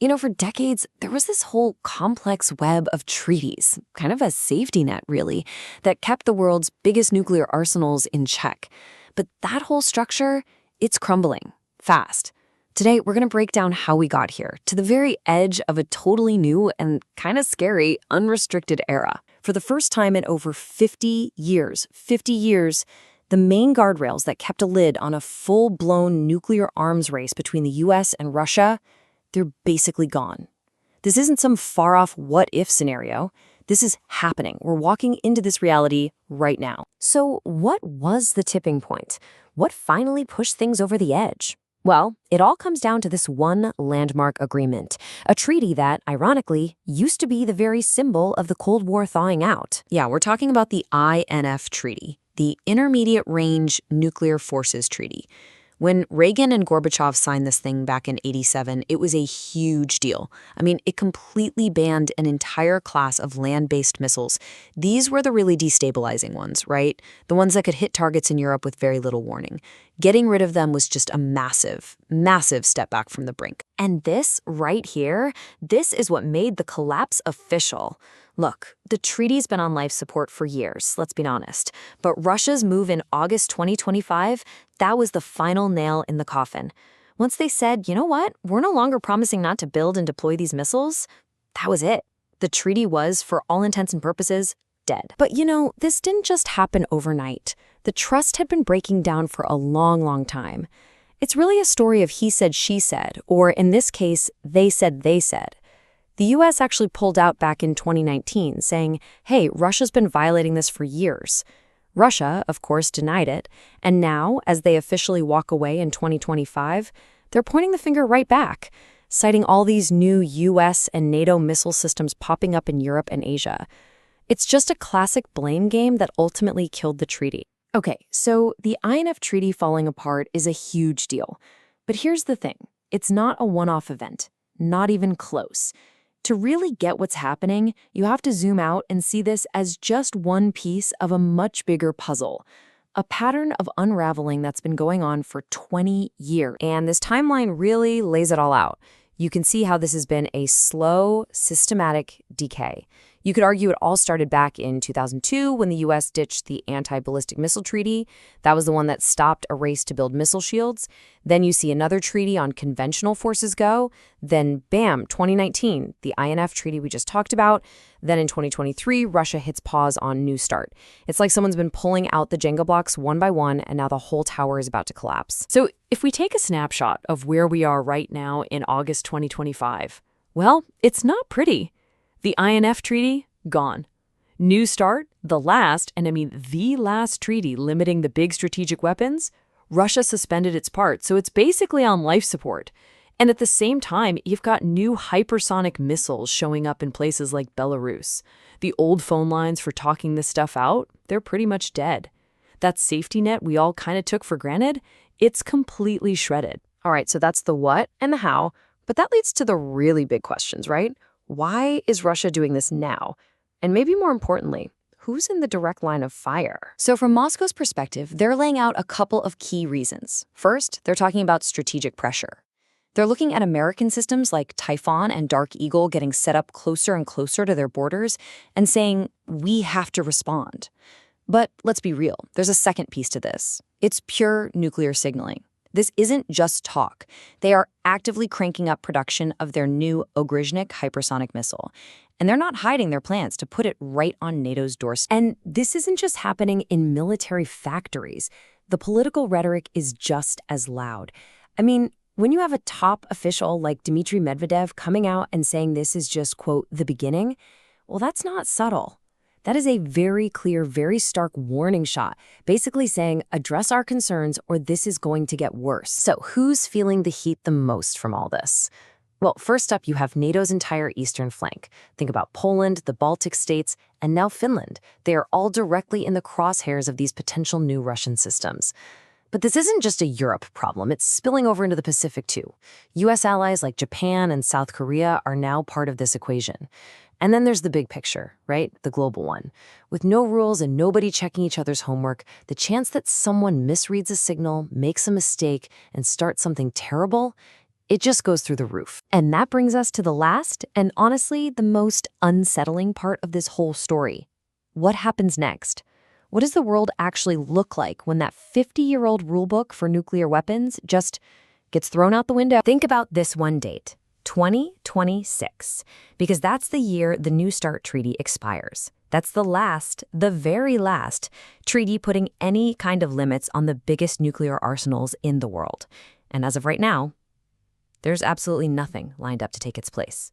For decades, there was this whole complex web of treaties, kind of a safety net, really, that kept the world's biggest nuclear arsenals in check. But that whole structure, it's crumbling, fast. Today, we're going to break down how we got here, to the very edge of a totally new and kind of scary, unrestricted era. For the first time in over 50 years, the main guardrails that kept a lid on a full-blown nuclear arms race between the US and Russia, they're basically gone. This isn't some far-off what-if scenario. This is happening. We're walking into this reality right now. So what was the tipping point? What finally pushed things over the edge? Well, it all comes down to this one landmark agreement, a treaty that, ironically, used to be the very symbol of the Cold War thawing out. Yeah, we're talking about the INF Treaty, the Intermediate Range Nuclear Forces Treaty. When Reagan and Gorbachev signed this thing back in '87, it was a huge deal. I mean, it completely banned an entire class of land-based missiles. These were the really destabilizing ones, right? The ones that could hit targets in Europe with very little warning. Getting rid of them was just a massive, massive step back from the brink. And this right here, this is what made the collapse official. Look, the treaty's been on life support for years, let's be honest. But Russia's move in August 2025, that was the final nail in the coffin. Once they said, you know what, we're no longer promising not to build and deploy these missiles, that was it. The treaty was, for all intents and purposes, dead. But this didn't just happen overnight. The trust had been breaking down for a long, long time. It's really a story of he said, she said, or in this case, they said, they said. The US actually pulled out back in 2019, saying, hey, Russia's been violating this for years. Russia, of course, denied it, and now, as they officially walk away in 2025, they're pointing the finger right back, citing all these new US and NATO missile systems popping up in Europe and Asia. It's just a classic blame game that ultimately killed the treaty. Okay, so the INF Treaty falling apart is a huge deal. But here's the thing. It's not a one-off event, not even close. To really get what's happening, you have to zoom out and see this as just one piece of a much bigger puzzle, a pattern of unraveling that's been going on for 20 years. And this timeline really lays it all out. You can see how this has been a slow, systematic decay. You could argue it all started back in 2002 when the US ditched the Anti-Ballistic Missile Treaty. That was the one that stopped a race to build missile shields. Then you see another treaty on conventional forces go. Then, bam, 2019, the INF Treaty we just talked about. Then in 2023, Russia hits pause on New START. It's like someone's been pulling out the Jenga blocks one by one, and now the whole tower is about to collapse. So if we take a snapshot of where we are right now in August 2025, well, it's not pretty. The INF Treaty, gone. New START, the last, and I mean the last treaty limiting the big strategic weapons, Russia suspended its part, so it's basically on life support. And at the same time, you've got new hypersonic missiles showing up in places like Belarus. The old phone lines for talking this stuff out, they're pretty much dead. That safety net we all kind of took for granted, it's completely shredded. All right, so that's the what and the how, but that leads to the really big questions, right? Why is Russia doing this now? And maybe more importantly, who's in the direct line of fire? So from Moscow's perspective, they're laying out a couple of key reasons. First, they're talking about strategic pressure. They're looking at American systems like Typhoon and Dark Eagle getting set up closer and closer to their borders and saying, we have to respond. But let's be real, there's a second piece to this. It's pure nuclear signaling. This isn't just talk. They are actively cranking up production of their new Ogryzhnik hypersonic missile. And they're not hiding their plans to put it right on NATO's doorstep. And this isn't just happening in military factories. The political rhetoric is just as loud. I mean, when you have a top official like Dmitry Medvedev coming out and saying this is just, quote, the beginning, well, that's not subtle. That is a very clear, very stark warning shot, basically saying, address our concerns or this is going to get worse. So who's feeling the heat the most from all this? Well, first up, you have NATO's entire eastern flank. Think about Poland, the Baltic states, and now Finland. They are all directly in the crosshairs of these potential new Russian systems. But this isn't just a Europe problem, it's spilling over into the Pacific too. US allies like Japan and South Korea are now part of this equation. And then there's the big picture, right? The global one. With no rules and nobody checking each other's homework, the chance that someone misreads a signal, makes a mistake, and starts something terrible, it just goes through the roof. And that brings us to the last and honestly the most unsettling part of this whole story. What happens next? What does the world actually look like when that 50-year-old rulebook for nuclear weapons just gets thrown out the window? Think about this one date, 2026, because that's the year the New START treaty expires. That's the very last, treaty putting any kind of limits on the biggest nuclear arsenals in the world. And as of right now, there's absolutely nothing lined up to take its place.